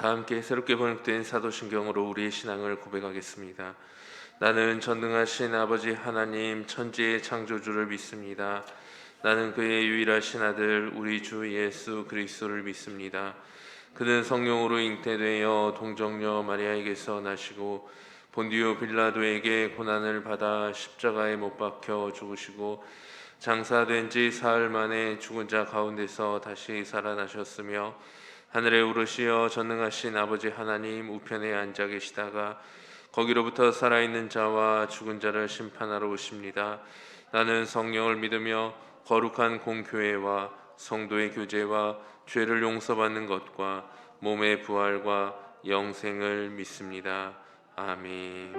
다 함께 새롭게 번역된 사도신경으로 우리의 신앙을 고백하겠습니다. 나는 전능하신 아버지 하나님 천지의 창조주를 믿습니다. 나는 그의 유일하신 아들 우리 주 예수 그리스도를 믿습니다. 그는 성령으로 잉태되어 동정녀 마리아에게서 나시고 본디오 빌라도에게 고난을 받아 십자가에 못 박혀 죽으시고 장사된 지 사흘 만에 죽은 자 가운데서 다시 살아나셨으며 하늘에 오르시어 전능하신 아버지 하나님 우편에 앉아 계시다가 거기로부터 살아있는 자와 죽은 자를 심판하러 오십니다. 나는 성령을 믿으며 거룩한 공교회와 성도의 교제와 죄를 용서받는 것과 몸의 부활과 영생을 믿습니다. 아멘.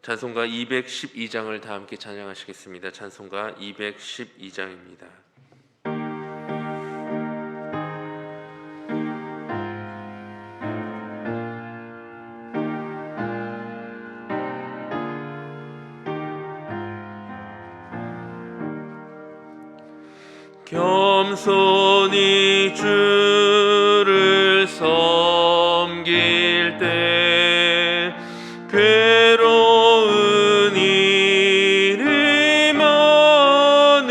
찬송가 212장을 다 함께 찬양하시겠습니다. 찬송가 212장입니다. 겸손히 주를 섬길 때 괴로운 일이 많으나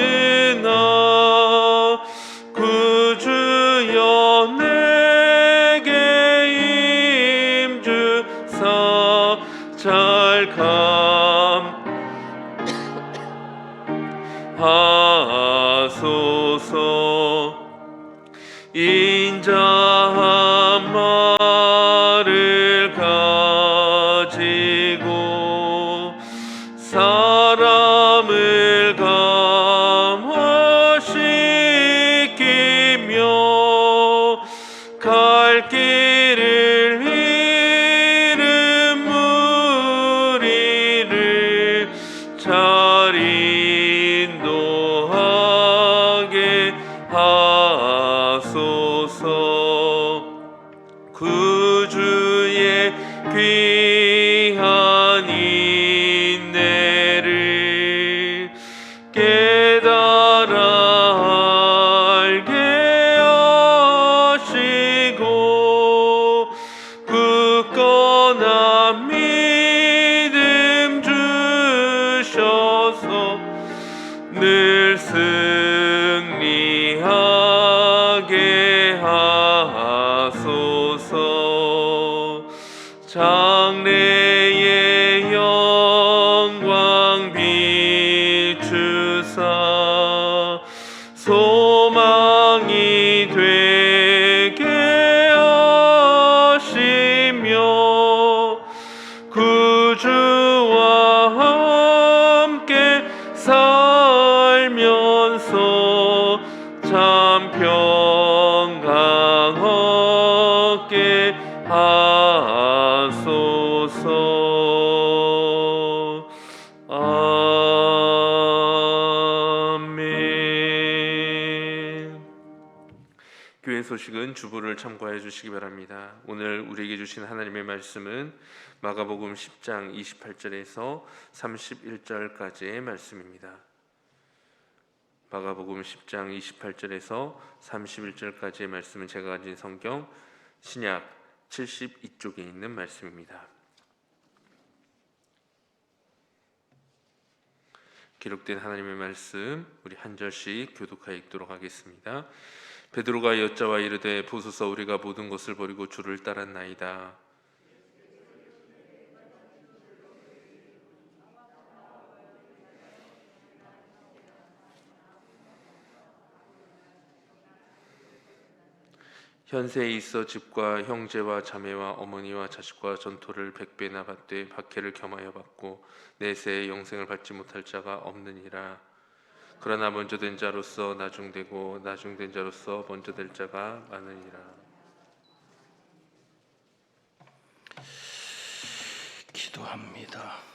구주여 내게 임주사 잘 감하소서. 인자한 말을 가지고 사람을 감화시키며 갈 길을 잃은 무리를 잘 인도하게 하소서. 구주의 귀한 인내를 깨달아 알게 하시고 굳건한 믿음 주셔서 늘 승리하게 하소서. 장래의 영광 비추사 소망이 되게 하시며 구주와 함께 살면서 참 평강 얻게 하소서. 아멘. 교회 소식은 주보를 참고해 주시기 바랍니다. 오늘 우리에게 주신 하나님의 말씀은 마가복음 10장 28절에서 31절까지의 말씀입니다. 마가복음 10장 28절에서 31절까지의 말씀은 제가 가진 성경 신약 72쪽에 있는 말씀입니다. 기록된 하나님의 말씀 우리 한 절씩 교독하여 읽도록 하겠습니다. 베드로가 여짜와 이르되 보소서 우리가 모든 것을 버리고 주를 따랐나이다. 현세에 있어 집과 형제와 자매와 어머니와 자식과 전토를 100배나 받되 박해를 겸하여 받고 내세에 영생을 받지 못할 자가 없느니라. 그러나 먼저 된 자로서 나중되고 나중된 자로서 먼저 될 자가 많으니라. 기도합니다.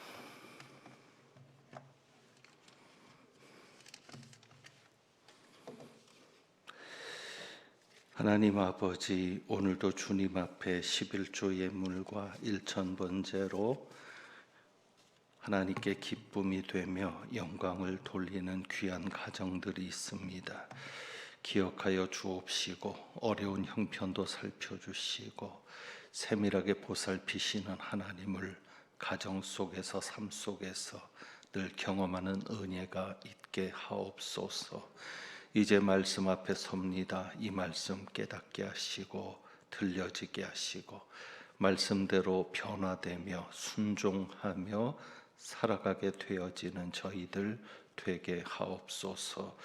하나님 아버지, 오늘도 주님 앞에 11조 예물과 일천번제로 하나님께 기쁨이 되며 영광을 돌리는 귀한 가정들이 있습니다. 기억하여 주옵시고 어려운 형편도 살펴주시고 세밀하게 보살피시는 하나님을 가정 속에서 삶 속에서 늘 경험하는 은혜가 있게 하옵소서. 이제 말씀 앞에 섭니다. 이 말씀 깨닫게 하시고 들려지게 하시고 말씀대로 변화되며 순종하며 살아가게 되어지는 저희들 되게 하옵소서.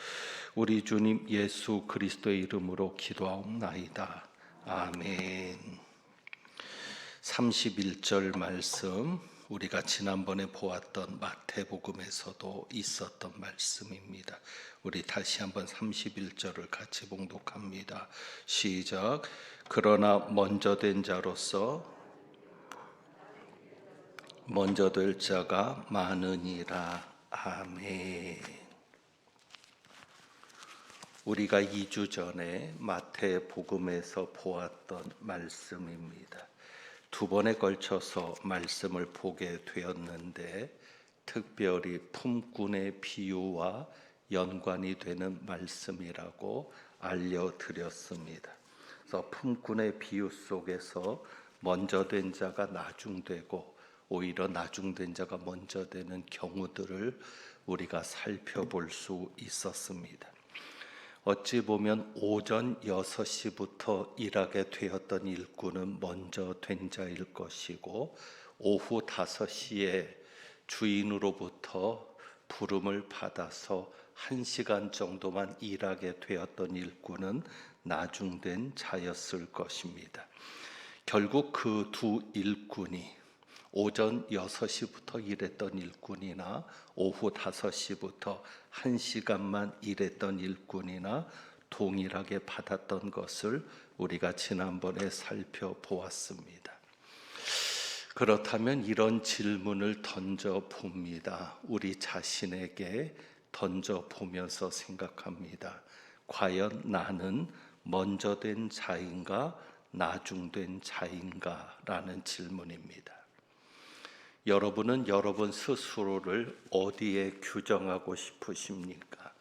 우리 주님 예수 그리스도의 이름으로 기도하옵나이다. 아멘. 31절 말씀, 우리가 지난번에 보았던 마태복음에서도 있었던 말씀입니다. 우리 다시 한번 31절을 같이 봉독합니다. 시작. 그러나 먼저 된 자로서 먼저 될 자가 많으니라. 아멘. 우리가 2주 전에 마태복음에서 보았던 말씀입니다. 두 번에 걸쳐서 말씀을 보게 되었는데 특별히 품꾼의 비유와 연관이 되는 말씀이라고 알려드렸습니다. 그래서 품꾼의 비유 속에서 먼저 된 자가 나중되고 오히려 나중된 자가 먼저 되는 경우들을 우리가 살펴볼 수 있었습니다. 어찌 보면 오전 6시부터 일하게 되었던 일꾼은 먼저 된 자일 것이고 오후 5시에 주인으로부터 부름을 받아서 1시간 정도만 일하게 되었던 일꾼은 나중된 자였을 것입니다. 결국 그 두 일꾼이 오전 6시부터 일했던 일꾼이나 오후 5시부터 1시간만 일했던 일꾼이나 동일하게 받았던 것을 우리가 지난번에 살펴보았습니다. 그렇다면 이런 질문을 던져봅니다. 우리 자신에게 던져보면서 생각합니다. 과연 나는 먼저 된 자인가 나중된 자인가? 라는 질문입니다. 여러분은 여러분 스스로를 어디에 규정하고 싶으십니까?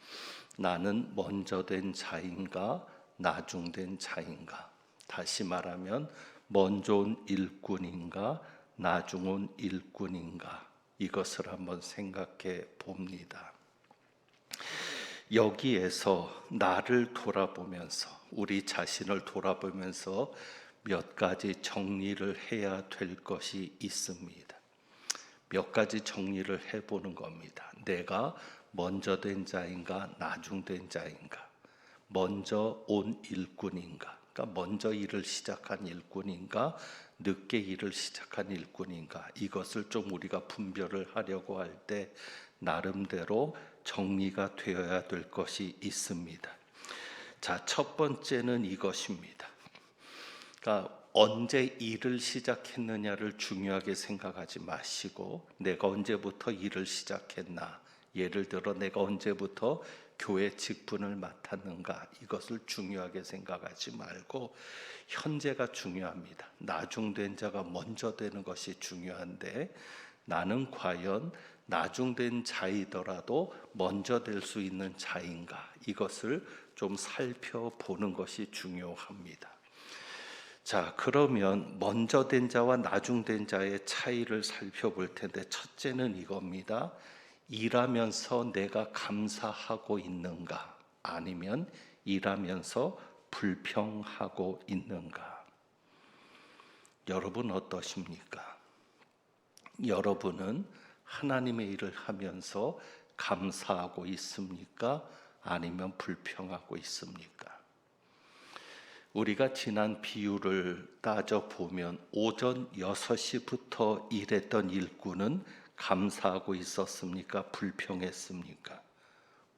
나는 먼저 된 자인가 나중된 자인가? 다시 말하면 먼저 온 일꾼인가 나중 온 일꾼인가? 이것을 한번 생각해 봅니다. 여기에서 나를 돌아보면서 우리 자신을 돌아보면서 몇 가지 정리를 해야 될 것이 있습니다. 몇 가지 정리를 해보는 겁니다. 내가 먼저 된 자인가 나중된 자인가, 먼저 온 일꾼인가, 그러니까 먼저 일을 시작한 일꾼인가 늦게 일을 시작한 일꾼인가, 이것을 좀 우리가 분별을 하려고 할 때 나름대로 정리가 되어야 될 것이 있습니다. 자, 첫 번째는 이것입니다. 그러니까 언제 일을 시작했느냐를 중요하게 생각하지 마시고 내가 언제부터 일을 시작했나, 예를 들어 내가 언제부터 교회 직분을 맡았는가, 이것을 중요하게 생각하지 말고 현재가 중요합니다. 나중된 자가 먼저 되는 것이 중요한데 나는 과연 나중된 자이더라도 먼저 될 수 있는 자인가, 이것을 좀 살펴보는 것이 중요합니다. 자, 그러면 먼저 된 자와 나중된 자의 차이를 살펴볼 텐데 첫째는 이겁니다. 일하면서 내가 감사하고 있는가 아니면 일하면서 불평하고 있는가? 여러분 어떠십니까? 여러분은 하나님의 일을 하면서 감사하고 있습니까? 아니면 불평하고 있습니까? 우리가 지난 비유를 따져보면 오전 6시부터 일했던 일꾼은 감사하고 있었습니까? 불평했습니까?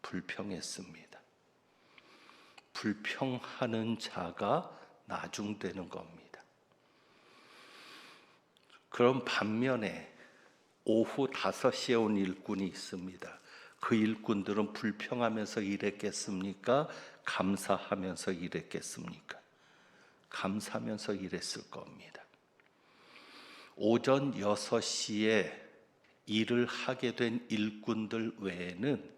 불평했습니다. 불평하는 자가 나중되는 겁니다. 그럼 반면에 오후 5시에 온 일꾼이 있습니다. 그 일꾼들은 불평하면서 일했겠습니까? 감사하면서 일했겠습니까? 감사하면서 일했을 겁니다. 오전 6시에 일을 하게 된 일꾼들 외에는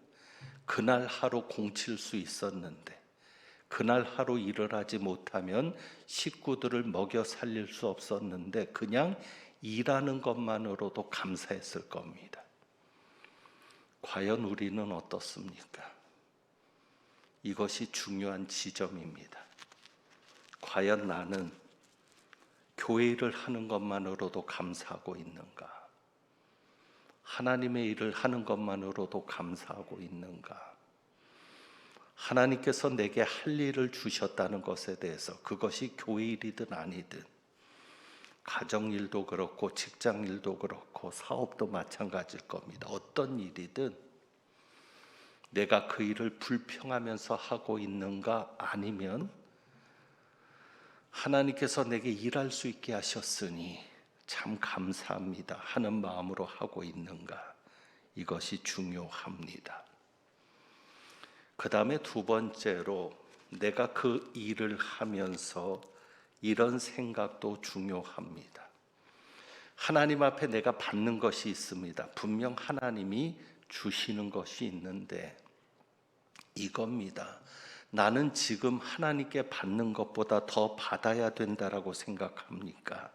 그날 하루 공칠 수 있었는데, 그날 하루 일을 하지 못하면 식구들을 먹여 살릴 수 없었는데 그냥 일하는 것만으로도 감사했을 겁니다. 과연 우리는 어떻습니까? 이것이 중요한 지점입니다. 과연 나는 교회 일을 하는 것만으로도 감사하고 있는가? 하나님의 일을 하는 것만으로도 감사하고 있는가? 하나님께서 내게 할 일을 주셨다는 것에 대해서, 그것이 교회 일이든 아니든, 가정일도 그렇고 직장일도 그렇고 사업도 마찬가지일 겁니다. 어떤 일이든 내가 그 일을 불평하면서 하고 있는가, 아니면 하나님께서 내게 일할 수 있게 하셨으니 참 감사합니다 하는 마음으로 하고 있는가, 이것이 중요합니다. 그 다음에 두 번째로, 내가 그 일을 하면서 이런 생각도 중요합니다. 하나님 앞에 내가 받는 것이 있습니다. 분명 하나님이 주시는 것이 있는데 이겁니다. 나는 지금 하나님께 받는 것보다 더 받아야 된다라고 생각합니까?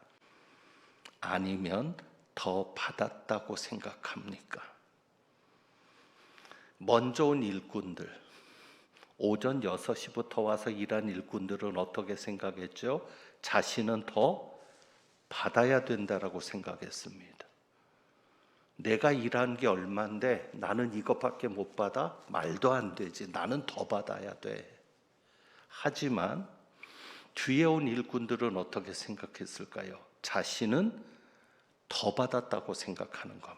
아니면 더 받았다고 생각합니까? 먼저 온 일꾼들, 오전 6시부터 와서 일한 일꾼들은 어떻게 생각했죠? 자신은 더 받아야 된다라고 생각했습니다. 내가 일한 게 얼마인데 나는 이것밖에 못 받아? 말도 안 되지. 나는 더 받아야 돼. 하지만 뒤에 온 일꾼들은 어떻게 생각했을까요? 자신은 더 받았다고 생각하는 겁니다.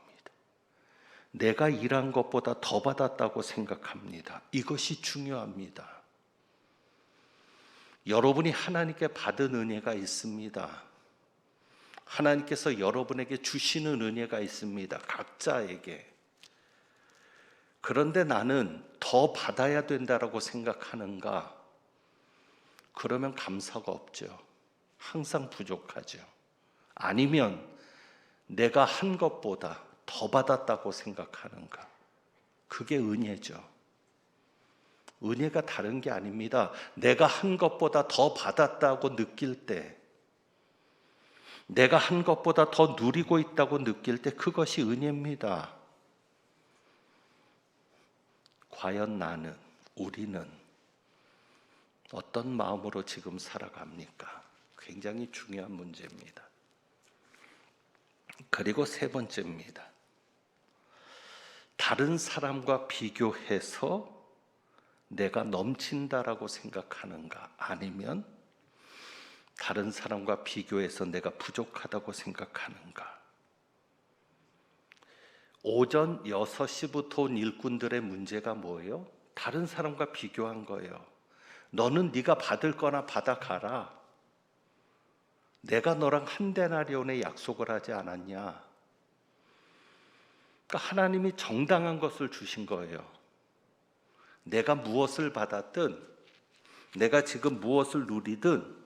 내가 일한 것보다 더 받았다고 생각합니다. 이것이 중요합니다. 여러분이 하나님께 받은 은혜가 있습니다. 하나님께서 여러분에게 주시는 은혜가 있습니다. 각자에게. 그런데 나는 더 받아야 된다라고 생각하는가? 그러면 감사가 없죠. 항상 부족하죠. 아니면 내가 한 것보다 더 받았다고 생각하는가? 그게 은혜죠. 은혜가 다른 게 아닙니다. 내가 한 것보다 더 받았다고 느낄 때, 내가 한 것보다 더 누리고 있다고 느낄 때 그것이 은혜입니다. 과연 나는, 우리는 어떤 마음으로 지금 살아갑니까? 굉장히 중요한 문제입니다. 그리고 세 번째입니다. 다른 사람과 비교해서 내가 넘친다라고 생각하는가, 아니면 다른 사람과 비교해서 내가 부족하다고 생각하는가. 오전 6시부터 온 일꾼들의 문제가 뭐예요? 다른 사람과 비교한 거예요. 너는 네가 받을 거나 받아가라. 내가 너랑 한 데나리온의 약속을 하지 않았냐. 그러니까 하나님이 정당한 것을 주신 거예요. 내가 무엇을 받았든, 내가 지금 무엇을 누리든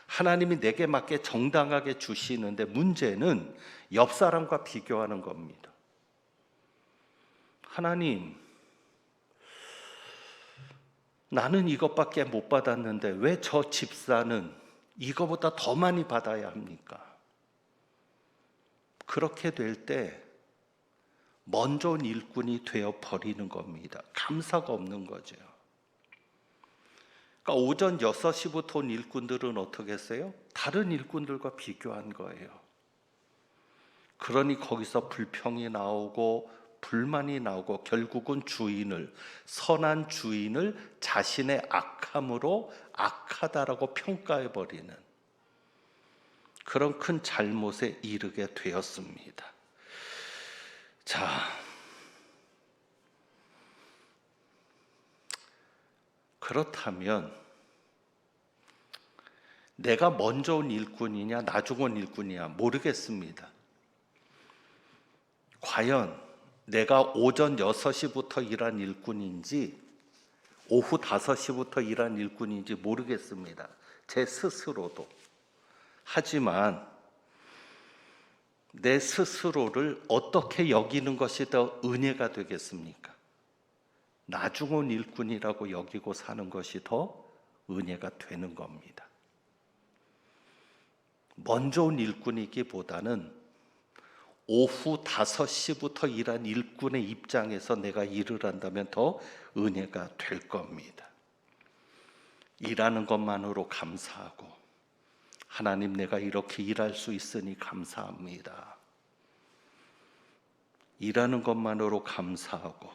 하나님이 내게 맞게 정당하게 주시는데, 문제는 옆 사람과 비교하는 겁니다. 하나님, 나는 이것밖에 못 받았는데 왜 저 집사는 이거보다 더 많이 받아야 합니까? 그렇게 될 때 먼저 온 일꾼이 되어 버리는 겁니다. 감사가 없는 거죠. 그러니까 오전 6시부터 온 일꾼들은 어떻게 했어요? 다른 일꾼들과 비교한 거예요. 그러니 거기서 불평이 나오고 불만이 나오고 결국은 선한 주인을 자신의 악함으로 악하다라고 평가해버리는 그런 큰 잘못에 이르게 되었습니다. 자, 그렇다면 내가 먼저 온 일꾼이냐 나중 온 일꾼이냐 모르겠습니다. 과연 내가 오전 6시부터 일한 일꾼인지 오후 5시부터 일한 일꾼인지 모르겠습니다. 제 스스로도. 하지만 내 스스로를 어떻게 여기는 것이 더 은혜가 되겠습니까? 나중 온 일꾼이라고 여기고 사는 것이 더 은혜가 되는 겁니다. 먼저 온 일꾼이기보다는 오후 5시부터 일한 일꾼의 입장에서 내가 일을 한다면 더 은혜가 될 겁니다. 일하는 것만으로 감사하고, 하나님 내가 이렇게 일할 수 있으니 감사합니다. 일하는 것만으로 감사하고,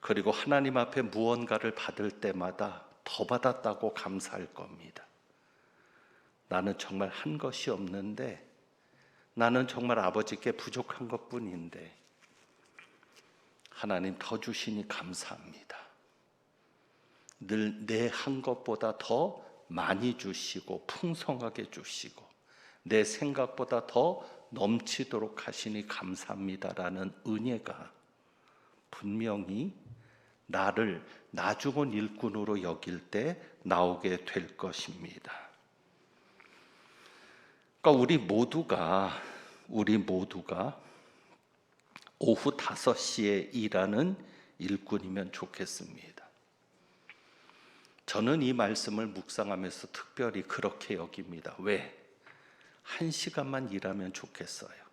그리고 하나님 앞에 무언가를 받을 때마다 더 받았다고 감사할 겁니다. 나는 정말 한 것이 없는데, 나는 정말 아버지께 부족한 것뿐인데 하나님 더 주시니 감사합니다. 늘 내 한 것보다 더 많이 주시고 풍성하게 주시고 내 생각보다 더 넘치도록 하시니 감사합니다라는 은혜가 분명히 나를 나중 온 일꾼으로 여길 때 나오게 될 것입니다. 그러니까 우리 모두가 오후 5시에 일하는 일꾼이면 좋겠습니다. 저는 이 말씀을 묵상하면서 특별히 그렇게 여깁니다. 왜? 1시간만 일하면 좋겠어요.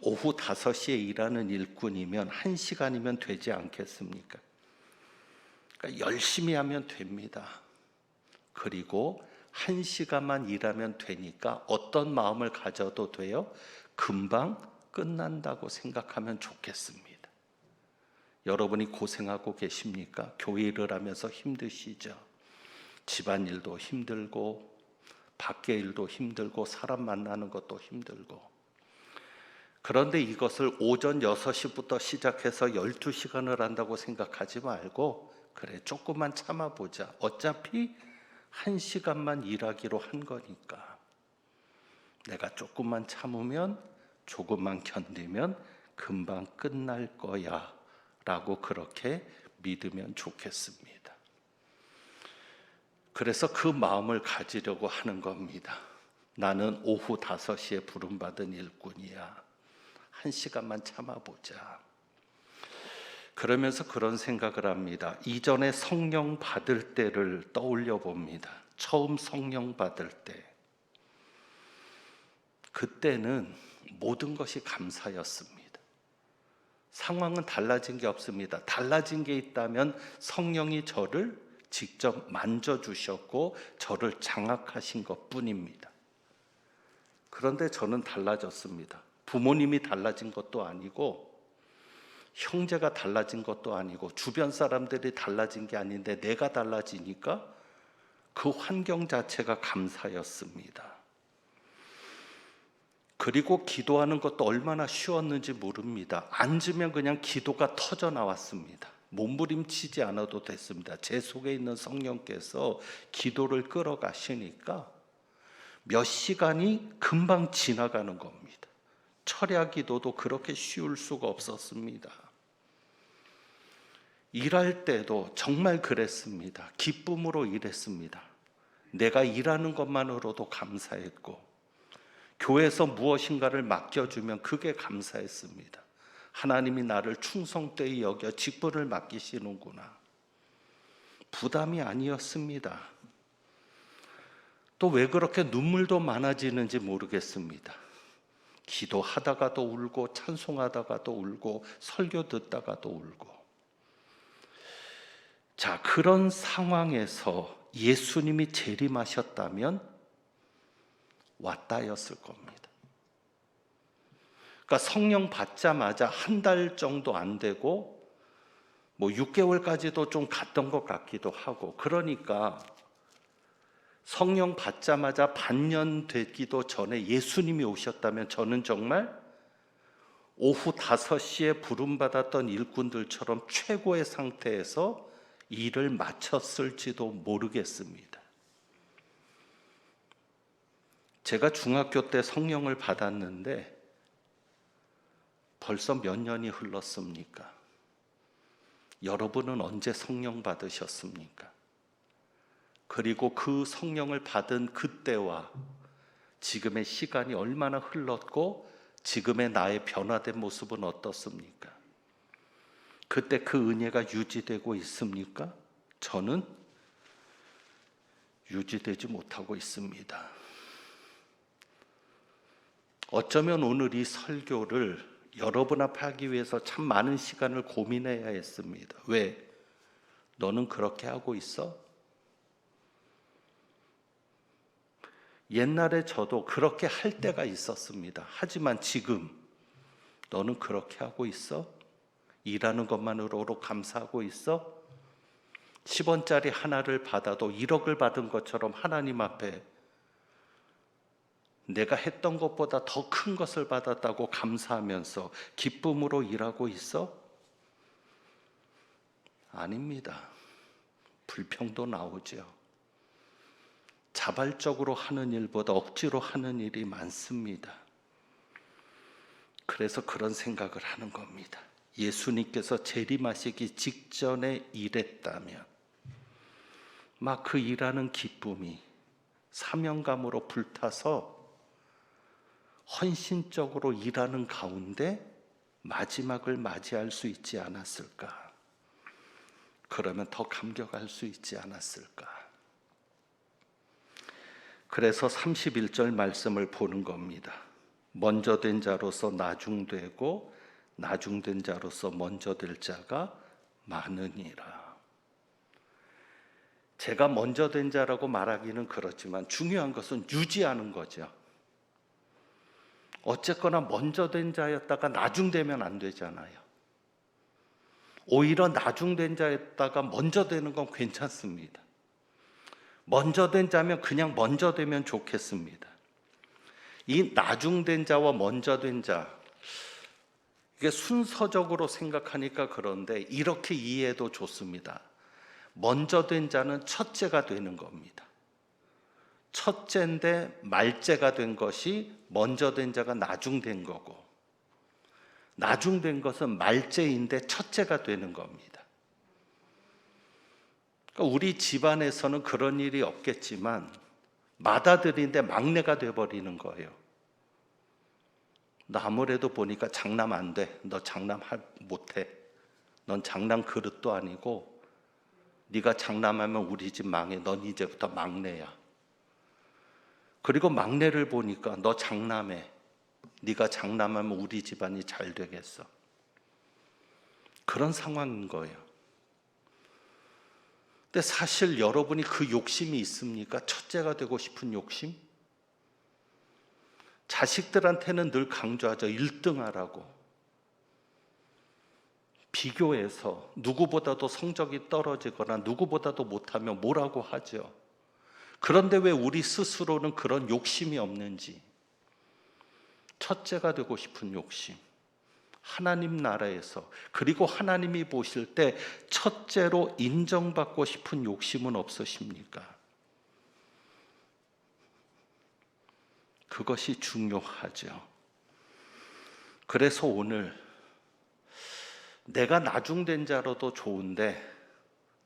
오후 5시에 일하는 일꾼이면 1시간이면 되지 않겠습니까? 그러니까 열심히 하면 됩니다. 그리고 1시간만 일하면 되니까 어떤 마음을 가져도 돼요? 금방 끝난다고 생각하면 좋겠습니다. 여러분이 고생하고 계십니까? 교회 일을 하면서 힘드시죠? 집안일도 힘들고 밖에 일도 힘들고 사람 만나는 것도 힘들고, 그런데 이것을 오전 6시부터 시작해서 12시간을 한다고 생각하지 말고, 그래 조금만 참아보자. 어차피 1시간만 일하기로 한 거니까 내가 조금만 참으면, 조금만 견디면 금방 끝날 거야 라고 그렇게 믿으면 좋겠습니다. 그래서 그 마음을 가지려고 하는 겁니다. 나는 오후 5시에 부름받은 일꾼이야. 1시간만 참아보자. 그러면서 그런 생각을 합니다. 이전에 성령 받을 때를 떠올려 봅니다. 처음 성령 받을 때, 그때는 모든 것이 감사였습니다. 상황은 달라진 게 없습니다. 달라진 게 있다면 성령이 저를 직접 만져주셨고 저를 장악하신 것뿐입니다. 그런데 저는 달라졌습니다. 부모님이 달라진 것도 아니고 형제가 달라진 것도 아니고 주변 사람들이 달라진 게 아닌데 내가 달라지니까 그 환경 자체가 감사였습니다. 그리고 기도하는 것도 얼마나 쉬웠는지 모릅니다. 앉으면 그냥 기도가 터져 나왔습니다. 몸부림치지 않아도 됐습니다. 제 속에 있는 성령께서 기도를 끌어가시니까 몇 시간이 금방 지나가는 겁니다. 철야 기도도 그렇게 쉬울 수가 없었습니다. 일할 때도 정말 그랬습니다. 기쁨으로 일했습니다. 내가 일하는 것만으로도 감사했고, 교회에서 무엇인가를 맡겨주면 그게 감사했습니다. 하나님이 나를 충성되이 여겨 직분을 맡기시는구나. 부담이 아니었습니다. 또 왜 그렇게 눈물도 많아지는지 모르겠습니다. 기도하다가도 울고 찬송하다가도 울고 설교 듣다가도 울고. 자, 그런 상황에서 예수님이 재림하셨다면 왔다였을 겁니다. 그러니까 성령 받자마자 한 달 정도 안 되고 6개월까지도 좀 갔던 것 같기도 하고, 그러니까 성령 받자마자 반년 되기도 전에 예수님이 오셨다면 저는 정말 오후 5시에 부름받았던 일꾼들처럼 최고의 상태에서 일을 마쳤을지도 모르겠습니다. 제가 중학교 때 성령을 받았는데 벌써 몇 년이 흘렀습니까? 여러분은 언제 성령 받으셨습니까? 그리고 그 성령을 받은 그때와 지금의 시간이 얼마나 흘렀고 지금의 나의 변화된 모습은 어떻습니까? 그때 그 은혜가 유지되고 있습니까? 저는 유지되지 못하고 있습니다. 어쩌면 오늘 이 설교를 여러분 앞에 하기 위해서 참 많은 시간을 고민해야 했습니다. 왜? 너는 그렇게 하고 있어? 옛날에 저도 그렇게 할 때가 있었습니다. 하지만 지금 너는 그렇게 하고 있어? 일하는 것만으로 감사하고 있어? 10원짜리 하나를 받아도 1억을 받은 것처럼 하나님 앞에 내가 했던 것보다 더 큰 것을 받았다고 감사하면서 기쁨으로 일하고 있어? 아닙니다. 불평도 나오죠. 자발적으로 하는 일보다 억지로 하는 일이 많습니다. 그래서 그런 생각을 하는 겁니다. 예수님께서 재림하시기 직전에 일했다면 막 그 일하는 기쁨이 사명감으로 불타서 헌신적으로 일하는 가운데 마지막을 맞이할 수 있지 않았을까? 그러면 더 감격할 수 있지 않았을까? 그래서 31절 말씀을 보는 겁니다. 먼저 된 자로서 나중되고 나중된 자로서 먼저 될 자가 많으니라. 제가 먼저 된 자라고 말하기는 그렇지만 중요한 것은 유지하는 거죠. 어쨌거나 먼저 된 자였다가 나중되면 안 되잖아요. 오히려 나중된 자였다가 먼저 되는 건 괜찮습니다. 먼저 된 자면 그냥 먼저 되면 좋겠습니다. 이 나중된 자와 먼저 된 자, 이게 순서적으로 생각하니까 그런데 이렇게 이해해도 좋습니다. 먼저 된 자는 첫째가 되는 겁니다. 첫째인데 말째가 된 것이 먼저 된 자가 나중된 거고, 나중된 것은 말째인데 첫째가 되는 겁니다. 그러니까 우리 집안에서는 그런 일이 없겠지만 맏아들인데 막내가 돼버리는 거예요. 너 아무래도 보니까 장남 안 돼. 너 장남 못해. 넌 장남 그릇도 아니고 네가 장남하면 우리 집 망해. 넌 이제부터 막내야. 그리고 막내를 보니까 너 장남해. 네가 장남하면 우리 집안이 잘 되겠어. 그런 상황인 거예요. 근데 사실 여러분이 그 욕심이 있습니까? 첫째가 되고 싶은 욕심? 자식들한테는 늘 강조하죠. 1등 하라고. 비교해서 누구보다도 성적이 떨어지거나 누구보다도 못하면 뭐라고 하죠. 그런데 왜 우리 스스로는 그런 욕심이 없는지. 첫째가 되고 싶은 욕심. 하나님 나라에서, 그리고 하나님이 보실 때 첫째로 인정받고 싶은 욕심은 없으십니까? 그것이 중요하죠. 그래서 오늘 내가 나중된 자로도 좋은데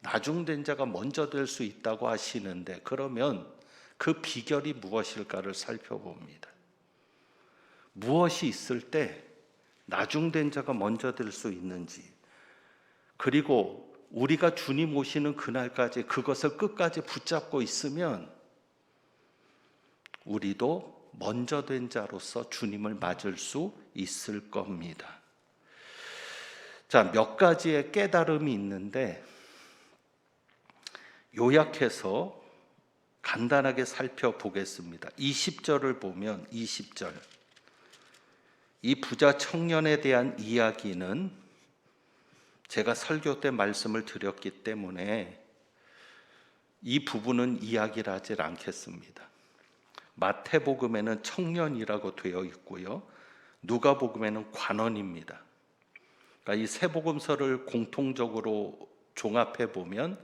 나중된 자가 먼저 될 수 있다고 하시는데, 그러면 그 비결이 무엇일까를 살펴봅니다. 무엇이 있을 때 나중된 자가 먼저 될 수 있는지, 그리고 우리가 주님 오시는 그날까지 그것을 끝까지 붙잡고 있으면 우리도 먼저 된 자로서 주님을 맞을 수 있을 겁니다. 자, 몇 가지의 깨달음이 있는데 요약해서 간단하게 살펴보겠습니다. 20절을 보면 20절, 이 부자 청년에 대한 이야기는 제가 설교 때 말씀을 드렸기 때문에 이 부분은 이야기를 하지 않겠습니다. 마태복음에는 청년이라고 되어 있고요, 누가복음에는 관원입니다. 그러니까 이 세 복음서를 공통적으로 종합해 보면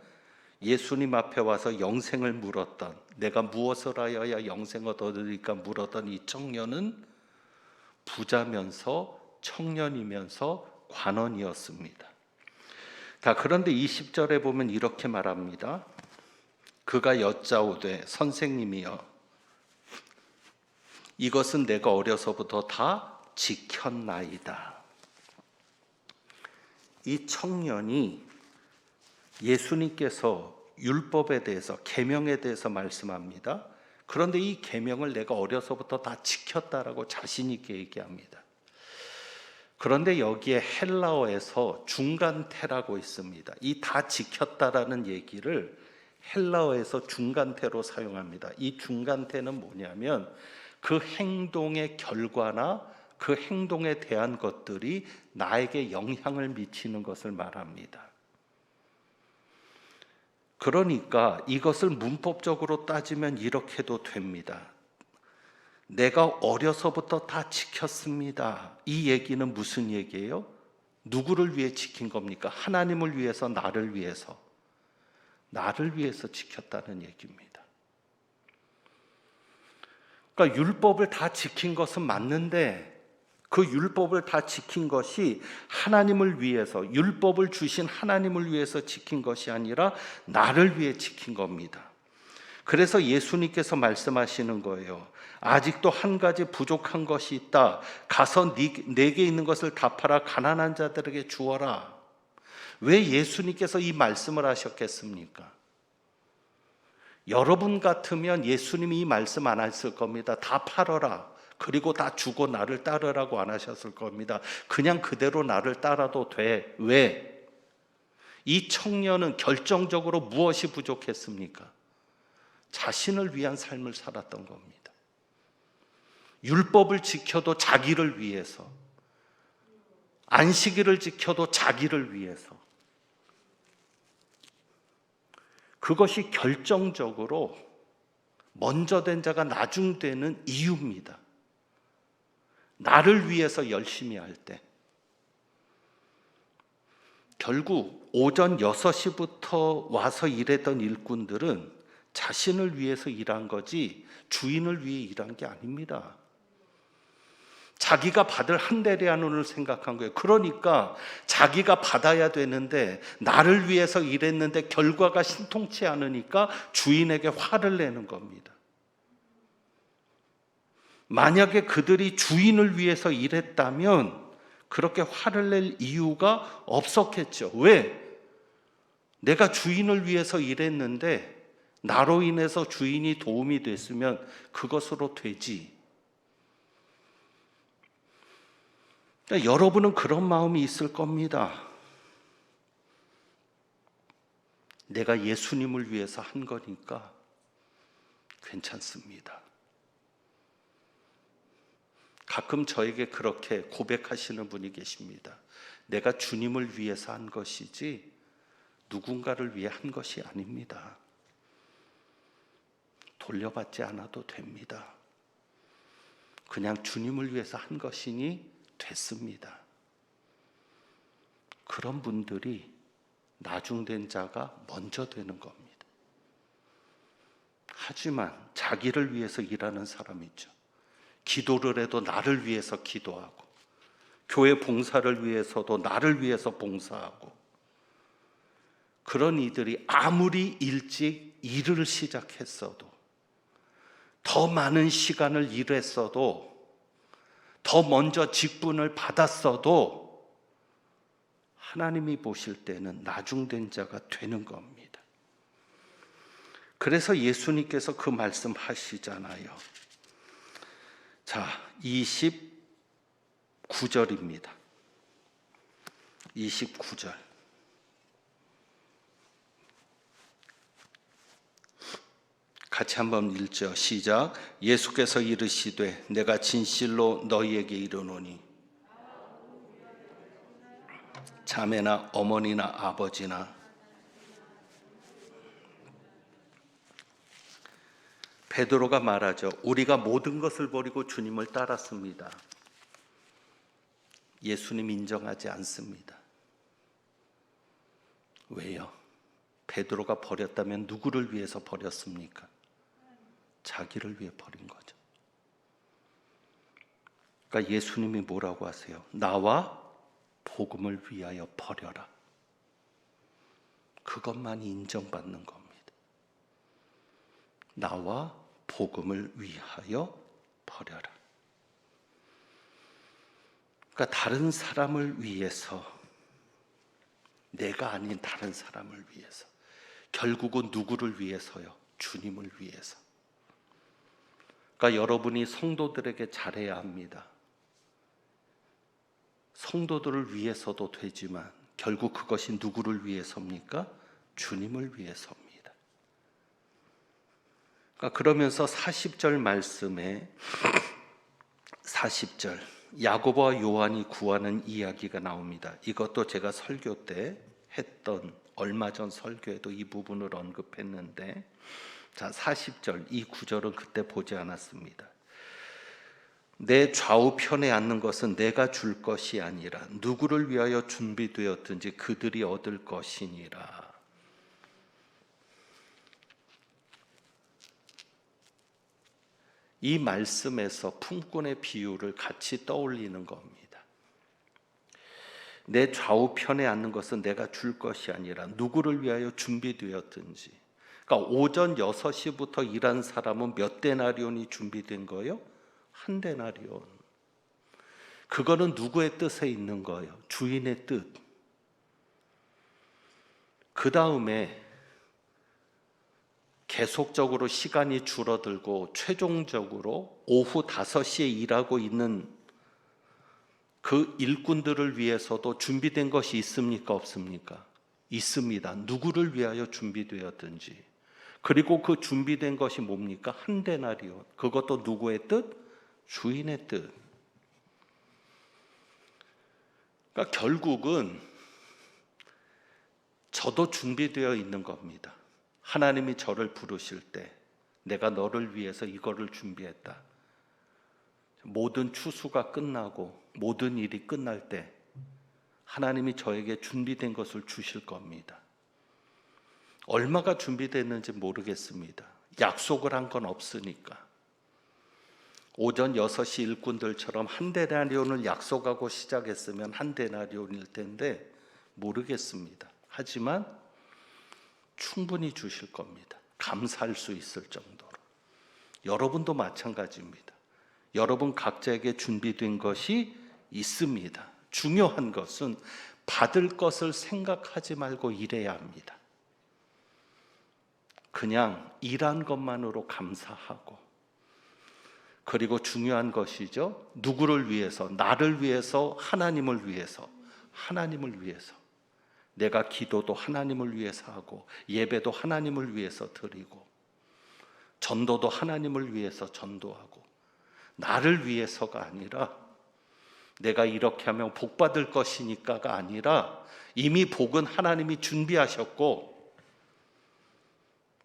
예수님 앞에 와서 영생을 물었던, 내가 무엇을 하여야 영생을 얻으리까 물었던 이 청년은 부자면서 청년이면서 관원이었습니다. 자, 그런데 20절에 보면 이렇게 말합니다. 그가 여짜오되 선생님이여 이것은 내가 어려서부터 다 지켰나이다. 이 청년이 예수님께서 율법에 대해서 계명에 대해서 말씀합니다. 그런데 이 계명을 내가 어려서부터 다 지켰다라고 자신 있게 얘기합니다. 그런데 여기에 헬라어에서 중간태라고 있습니다. 이 다 지켰다라는 얘기를 헬라어에서 중간태로 사용합니다. 이 중간태는 뭐냐면 그 행동의 결과나 그 행동에 대한 것들이 나에게 영향을 미치는 것을 말합니다. 그러니까 이것을 문법적으로 따지면 이렇게도 됩니다. 내가 어려서부터 다 지켰습니다. 이 얘기는 무슨 얘기예요? 누구를 위해 지킨 겁니까? 하나님을 위해서, 나를 위해서. 나를 위해서 지켰다는 얘기입니다. 그러니까 율법을 다 지킨 것은 맞는데 그 율법을 다 지킨 것이 하나님을 위해서, 율법을 주신 하나님을 위해서 지킨 것이 아니라 나를 위해 지킨 겁니다. 그래서 예수님께서 말씀하시는 거예요. 아직도 한 가지 부족한 것이 있다. 가서 내게 있는 것을 다 팔아 가난한 자들에게 주어라. 왜 예수님께서 이 말씀을 하셨겠습니까? 여러분 같으면 예수님이 이 말씀 안 했을 겁니다. 다 팔아라. 그리고 다 주고 나를 따르라고 안 하셨을 겁니다. 그냥 그대로 나를 따라도 돼. 왜? 이 청년은 결정적으로 무엇이 부족했습니까? 자신을 위한 삶을 살았던 겁니다. 율법을 지켜도 자기를 위해서, 안식일을 지켜도 자기를 위해서. 그것이 결정적으로 먼저 된 자가 나중 되는 이유입니다. 나를 위해서 열심히 할 때. 결국 오전 6시부터 와서 일했던 일꾼들은 자신을 위해서 일한 거지 주인을 위해 일한 게 아닙니다. 자기가 받을 한 대리안을 생각한 거예요. 그러니까 자기가 받아야 되는데 나를 위해서 일했는데 결과가 신통치 않으니까 주인에게 화를 내는 겁니다. 만약에 그들이 주인을 위해서 일했다면 그렇게 화를 낼 이유가 없었겠죠. 왜? 내가 주인을 위해서 일했는데 나로 인해서 주인이 도움이 됐으면 그것으로 되지. 그러니까 여러분은 그런 마음이 있을 겁니다. 내가 예수님을 위해서 한 거니까 괜찮습니다. 가끔 저에게 그렇게 고백하시는 분이 계십니다. 내가 주님을 위해서 한 것이지 누군가를 위해 한 것이 아닙니다. 돌려받지 않아도 됩니다. 그냥 주님을 위해서 한 것이니 됐습니다. 그런 분들이 나중된 자가 먼저 되는 겁니다. 하지만 자기를 위해서 일하는 사람이 있죠. 기도를 해도 나를 위해서 기도하고, 교회 봉사를 위해서도 나를 위해서 봉사하고, 그런 이들이 아무리 일찍 일을 시작했어도, 더 많은 시간을 일했어도, 더 먼저 직분을 받았어도 하나님이 보실 때는 나중된 자가 되는 겁니다. 그래서 예수님께서 그 말씀 하시잖아요. 자, 29절입니다. 29절. 같이 한번 읽죠. 시작. 예수께서 이르시되 내가 진실로 너희에게 이르노니 자매나 어머니나 아버지나 베드로가 말하죠. 우리가 모든 것을 버리고 주님을 따랐습니다. 예수님 인정하지 않습니다. 왜요? 베드로가 버렸다면 누구를 위해서 버렸습니까? 자기를 위해 버린 거죠. 그러니까 예수님이 뭐라고 하세요? 나와 복음을 위하여 버려라. 그것만이 인정받는 겁니다. 나와 복음을 위하여 버려라. 그러니까 다른 사람을 위해서, 내가 아닌 다른 사람을 위해서, 결국은 누구를 위해서요? 주님을 위해서. 그러니까 여러분이 성도들에게 잘해야 합니다. 성도들을 위해서도 되지만 결국 그것이 누구를 위해서입니까? 주님을 위해서입니다. 그러니까 그러면서 40절 말씀에 40절 야고보와 요한이 구하는 이야기가 나옵니다. 이것도 제가 설교 때 했던, 얼마 전 설교에도 이 부분을 언급했는데, 자 40절 이 구절은 그때 보지 않았습니다. 내 좌우편에 앉는 것은 내가 줄 것이 아니라 누구를 위하여 준비되었든지 그들이 얻을 것이니라. 이 말씀에서 품꾼의 비유를 같이 떠올리는 겁니다. 내 좌우편에 앉는 것은 내가 줄 것이 아니라 누구를 위하여 준비되었든지. 그러니까 오전 6시부터 일한 사람은 몇 데나리온이 준비된 거예요? 한 데나리온. 그거는 누구의 뜻에 있는 거예요? 주인의 뜻. 그 다음에 계속적으로 시간이 줄어들고 최종적으로 오후 5시에 일하고 있는 그 일꾼들을 위해서도 준비된 것이 있습니까? 없습니까? 있습니다. 누구를 위하여 준비되었든지. 그리고 그 준비된 것이 뭡니까? 한 데나리온. 그것도 누구의 뜻? 주인의 뜻. 그러니까 결국은 저도 준비되어 있는 겁니다. 하나님이 저를 부르실 때 내가 너를 위해서 이거를 준비했다. 모든 추수가 끝나고 모든 일이 끝날 때 하나님이 저에게 준비된 것을 주실 겁니다. 얼마가 준비됐는지 모르겠습니다. 약속을 한 건 없으니까. 오전 6시 일꾼들처럼 한 데나리온을 약속하고 시작했으면 한 데나리온일 텐데 모르겠습니다. 하지만 충분히 주실 겁니다. 감사할 수 있을 정도로. 여러분도 마찬가지입니다. 여러분 각자에게 준비된 것이 있습니다. 중요한 것은 받을 것을 생각하지 말고 일해야 합니다. 그냥 일한 것만으로 감사하고, 그리고 중요한 것이죠. 누구를 위해서? 나를 위해서, 하나님을 위해서. 하나님을 위해서. 내가 기도도 하나님을 위해서 하고, 예배도 하나님을 위해서 드리고, 전도도 하나님을 위해서 전도하고, 나를 위해서가 아니라 내가 이렇게 하면 복 받을 것이니까가 아니라 이미 복은 하나님이 준비하셨고,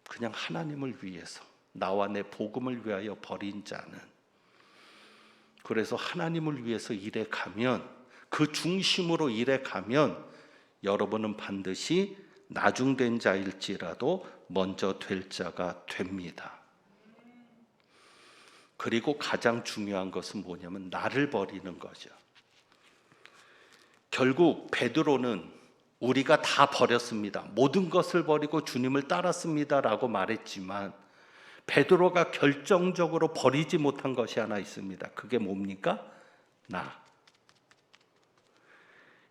그냥 하나님을 위해서, 나와 내 복음을 위하여 버린 자는, 그래서 하나님을 위해서 일해 가면, 그 중심으로 일해 가면 여러분은 반드시 나중된 자일지라도 먼저 될 자가 됩니다. 그리고 가장 중요한 것은 뭐냐면 나를 버리는 거죠. 결국 베드로는 우리가 다 버렸습니다. 모든 것을 버리고 주님을 따랐습니다라고 말했지만 베드로가 결정적으로 버리지 못한 것이 하나 있습니다. 그게 뭡니까? 나.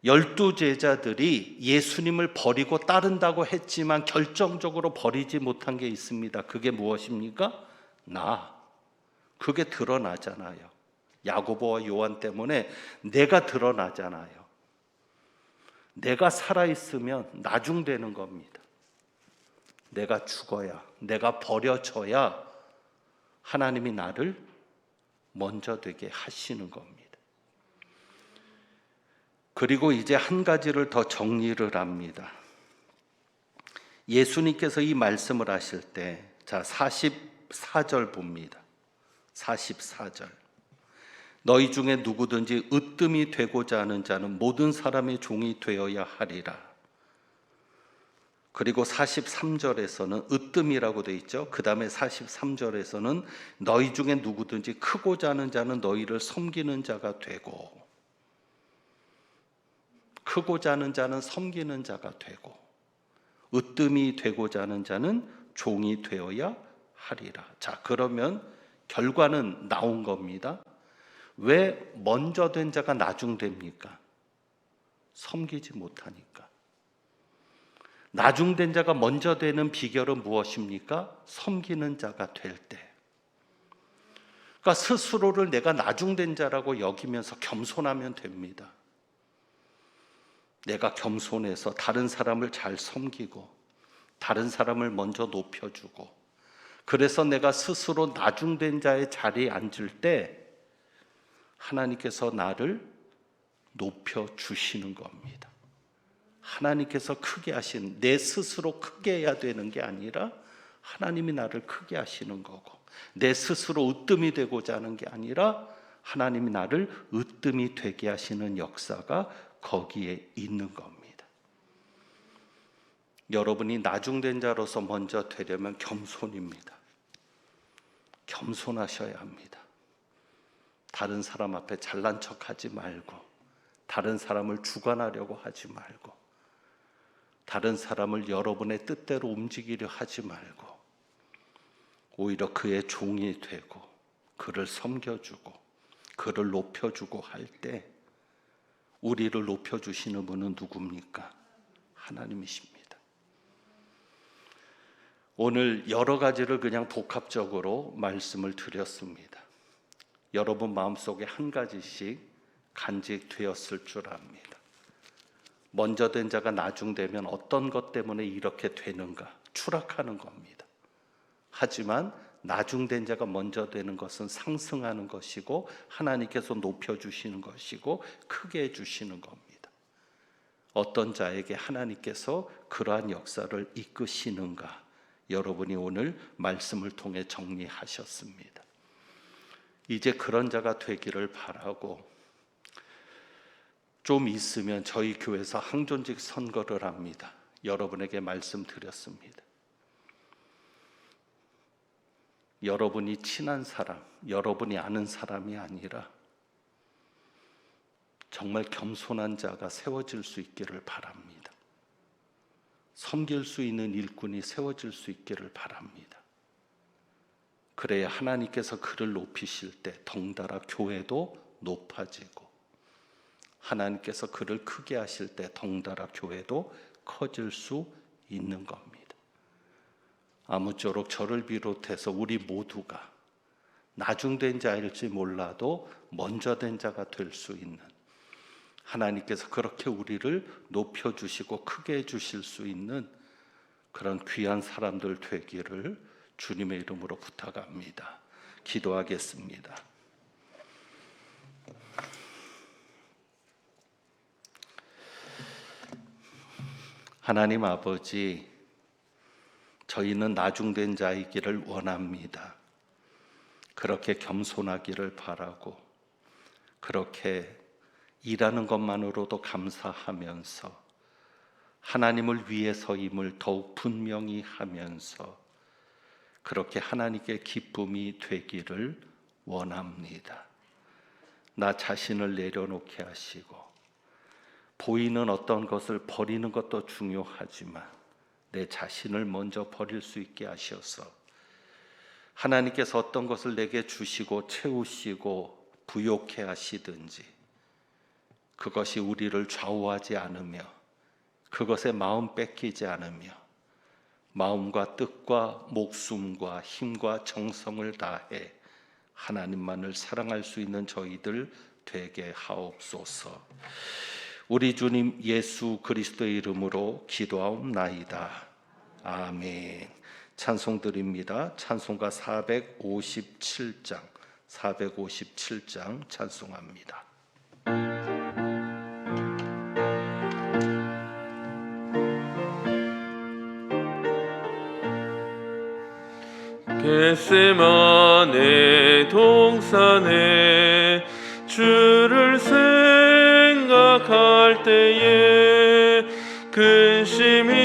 12 제자들이 예수님을 버리고 따른다고 했지만 결정적으로 버리지 못한 게 있습니다. 그게 무엇입니까? 나. 그게 드러나잖아요. 야고보와 요한 때문에 내가 드러나잖아요. 내가 살아있으면 나중되는 겁니다. 내가 죽어야, 내가 버려져야 하나님이 나를 먼저 되게 하시는 겁니다. 그리고 이제 한 가지를 더 정리를 합니다. 예수님께서 이 말씀을 하실 때, 자 44절 봅니다. 44절. 너희 중에 누구든지 으뜸이 되고자 하는 자는 모든 사람의 종이 되어야 하리라. 그리고 43절에서는 으뜸이라고 되어 있죠. 그 다음에 43절에서는 너희 중에 누구든지 크고자 하는 자는 너희를 섬기는 자가 되고, 크고자 하는 자는 섬기는 자가 되고, 으뜸이 되고자 하는 자는 종이 되어야 하리라. 자, 그러면 결과는 나온 겁니다. 왜 먼저 된 자가 나중됩니까? 섬기지 못하니까. 나중된 자가 먼저 되는 비결은 무엇입니까? 섬기는 자가 될 때. 그러니까 스스로를 내가 나중된 자라고 여기면서 겸손하면 됩니다. 내가 겸손해서 다른 사람을 잘 섬기고 다른 사람을 먼저 높여주고, 그래서 내가 스스로 나중된 자의 자리에 앉을 때 하나님께서 나를 높여주시는 겁니다. 하나님께서 크게 하신, 내 스스로 크게 해야 되는 게 아니라 하나님이 나를 크게 하시는 거고, 내 스스로 으뜸이 되고자 하는 게 아니라 하나님이 나를 으뜸이 되게 하시는 역사가 거기에 있는 겁니다. 여러분이 나중된 자로서 먼저 되려면 겸손입니다. 겸손하셔야 합니다. 다른 사람 앞에 잘난 척하지 말고, 다른 사람을 주관하려고 하지 말고, 다른 사람을 여러분의 뜻대로 움직이려 하지 말고, 오히려 그의 종이 되고 그를 섬겨주고 그를 높여주고 할 때 우리를 높여주시는 분은 누굽니까? 하나님이십니다. 오늘 여러 가지를 그냥 복합적으로 말씀을 드렸습니다. 여러분 마음속에 한 가지씩 간직되었을 줄 압니다. 먼저 된 자가 나중되면 어떤 것 때문에 이렇게 되는가? 추락하는 겁니다. 하지만 나중된 자가 먼저 되는 것은 상승하는 것이고 하나님께서 높여주시는 것이고 크게 해주시는 겁니다. 어떤 자에게 하나님께서 그러한 역사를 이끄시는가? 여러분이 오늘 말씀을 통해 정리하셨습니다. 이제 그런 자가 되기를 바라고, 좀 있으면 저희 교회에서 항존직 선거를 합니다. 여러분에게 말씀드렸습니다. 여러분이 친한 사람, 여러분이 아는 사람이 아니라 정말 겸손한 자가 세워질 수 있기를 바랍니다. 섬길 수 있는 일꾼이 세워질 수 있기를 바랍니다. 그래야 하나님께서 그를 높이실 때 덩달아 교회도 높아지고, 하나님께서 그를 크게 하실 때 덩달아 교회도 커질 수 있는 겁니다. 아무쪼록 저를 비롯해서 우리 모두가 나중된 자일지 몰라도 먼저 된 자가 될 수 있는, 하나님께서 그렇게 우리를 높여주시고 크게 해주실 수 있는 그런 귀한 사람들 되기를 주님의 이름으로 부탁합니다. 기도하겠습니다. 하나님 아버지, 저희는 나중된 자이기를 원합니다. 그렇게 겸손하기를 바라고, 그렇게 일하는 것만으로도 감사하면서 하나님을 위해서임을 더욱 분명히 하면서 그렇게 하나님께 기쁨이 되기를 원합니다. 나 자신을 내려놓게 하시고, 보이는 어떤 것을 버리는 것도 중요하지만 내 자신을 먼저 버릴 수 있게 하셔서 하나님께서 어떤 것을 내게 주시고 채우시고 부욕해 하시든지 그것이 우리를 좌우하지 않으며 그것에 마음 뺏기지 않으며 마음과 뜻과 목숨과 힘과 정성을 다해 하나님만을 사랑할 수 있는 저희들 되게 하옵소서. 우리 주님 예수 그리스도의 이름으로 기도하옵나이다. 아멘. 찬송 드립니다. 찬송가 457장 찬송합니다. 겟세마네 동산에 주를 생각할 때에 근심이나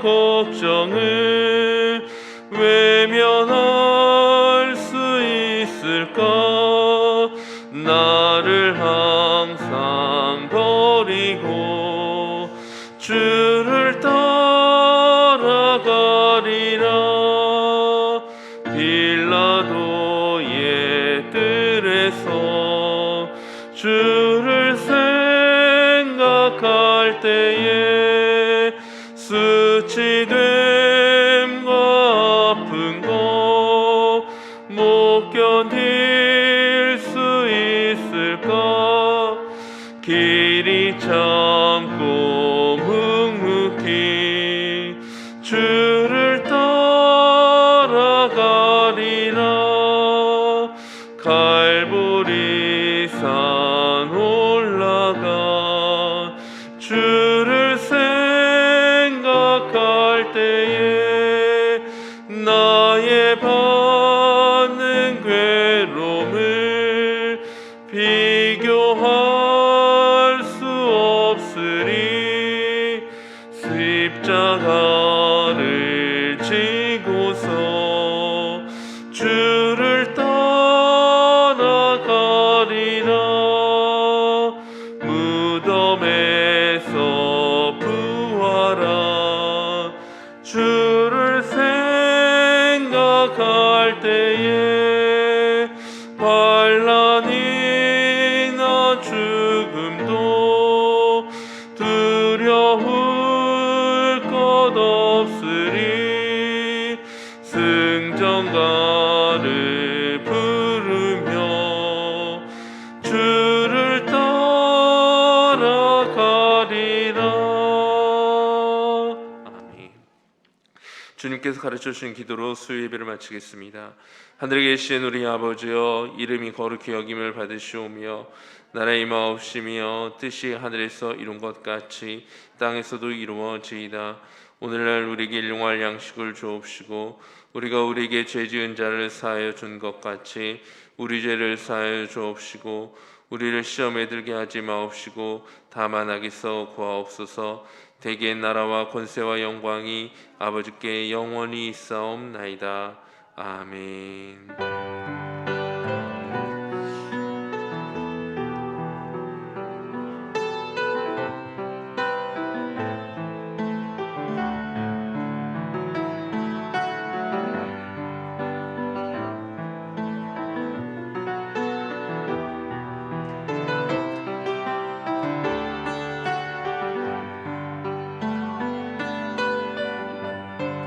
걱정을 외면할 수 있을까? 나를 항상 버리고 주를 따라가리라. 수치됨과 아픈 것 못 견딜 수 있을까? 길이 참고 묵묵히 주를 따라가리라. 갈보리 산 올라가 주를 생각할 때에 나의 받는 괴로움을 비교할 수 없으리. 십자가를 지고서 주를 따라가리라. 무덤에서 부활한 주를 생각할 때에 환난이나 죽음도 두려울 것 없으리. 승전가를 부르며 주를 따라가리라. 아멘. 주님께서 가르쳐 주신 기도로 수요 예배를 마치겠습니다. 하늘에 계신 우리 아버지여, 이름이 거룩히 여김을 받으시오며 나라의 임하옵시며 뜻이 하늘에서 이룬 것 같이 땅에서도 이루어지이다. 오늘날 우리에게 일용할 양식을 주옵시고 우리가 우리에게 죄 지은 자를 사하여 준 것 같이 우리 죄를 사하여 주옵시고 우리를 시험에 들게 하지 마옵시고 다만 악에서 구하옵소서. 대개 나라와 권세와 영광이 아버지께 영원히 있사옵나이다. 아멘.